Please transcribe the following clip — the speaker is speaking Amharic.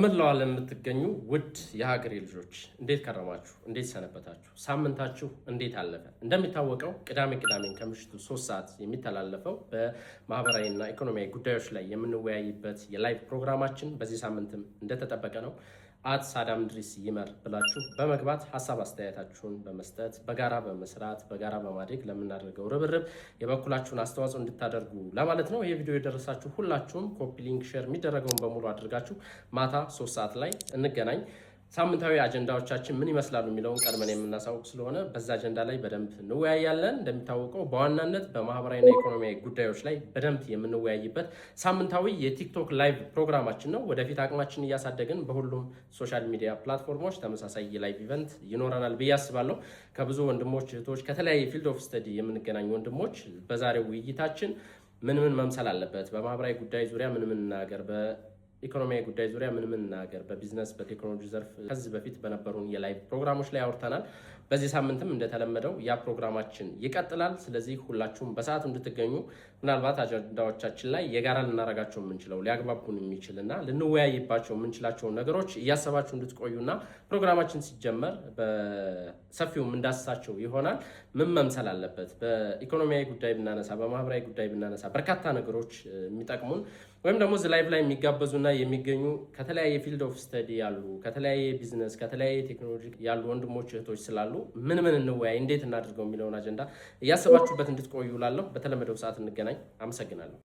መላው ዓለም የምትገኙ ውድ የሀገሬ ልጆች እንዴት ከረማችሁ? እንዴት ሰነበታችሁ? ሳምንታችሁ እንዴት አለፈ? እንደሚታወቀው ቅዳሜን ከምሽቱ 3 ሰዓት የሚተላለፈው በማህበራዊና ኢኮኖሚያዊ ጉዳዮች ላይ የምንወያይበት የላይቭ ፕሮግራማችን በዚህ ሳምንትም እንደተጠበቀ ነው። ሳዳም ድሪስ ይመር ብላችሁ በመግባት ሀሳብ አስተያየታችሁን በመስጠት በጋራ በመስራት በጋራ በማድረግ ለምናደርገው ርብርብ የበኩላችሁን አስተዋጽኦ እንድታደርጉ ለማለት ነው። ይሄ ቪዲዮ የደረሳችሁ ሁላችሁም ኮፒ ሊንክ ሼር የሚደረገውን በሙሉ አድርጋችሁ ማታ 3 ሰዓት ላይ እንገናኝ። ሳምንታዊ አጀንዳዎቻችን ምን ይመስላሉ የሚለውን ቀድመን የምናሳውቅ ስለሆነ በዛ አጀንዳ ላይ በደንብ እንወያያለን። እንደሚታወቀው በዋናነት በማህበራዊና ኢኮኖሚያዊ ጉዳዮች ላይ በደንብ የምንወያይበት ሳምንታዊ የቲክቶክ ላይቭ ፕሮግራማችን ነው። ወደፊት አቅማችን እያሳደግን በሁሉም ሶሻል ሚዲያ ፕላትፎርሞች ተመሳሳይ የላይቭ ኢቨንት ይኖረናል ብዬ አስባለሁ። ከብዙ ወንድሞች እህቶች፣ ከተለያየ ፊልድ ኦፍ ስተዲ የምንገናኙ ወንድሞች በዛሬው ውይይታችን ምን መምሰል አለበት፣ በማህበራዊ ጉዳይ ዙሪያ ምን እናገር፣ ኢኮኖሚያዊ ጉዳይ ዙሪያ ምን እናገር፣ በቢዝነስ በቴክኖሎጂ ዘርፍ ከዚህ በፊት በነበሩን የላይቭ ፕሮግራሞች ላይ አውርተናል። በዚህ ሳምንትም እንደተለመደው ያ ፕሮግራማችን ይቀጥላል። ስለዚህ ሁላችሁም በሰዓቱ እንድትገኙ፣ ምናልባት አጀንዳዎቻችን ላይ የጋራ ልናረጋቸው የምንችለው ሊያግባቡን የሚችልና ልንወያይባቸው የምንችላቸውን ነገሮች እያሰባችሁ እንድትቆዩና ፕሮግራማችን ሲጀመር በሰፊውም እንዳስሳቸው ይሆናል። ምን መምሰል አለበት፣ በኢኮኖሚያዊ ጉዳይ ብናነሳ፣ በማህበራዊ ጉዳይ ብናነሳ በርካታ ነገሮች የሚጠቅሙን ወይም ደግሞ እዚህ ላይቭ ላይ የሚጋበዙና የሚገኙ ከተለያየ ፊልድ ኦፍ ስተዲ ያሉ ከተለያየ ቢዝነስ ከተለያየ ቴክኖሎጂ ያሉ ወንድሞች እህቶች ስላሉ ምን እንወያይ፣ እንዴት እናድርገው የሚለውን አጀንዳ እያሰባችሁበት እንድትቆዩ ላለሁ። በተለመደው ሰዓት እንገናኝ። አመሰግናለሁ።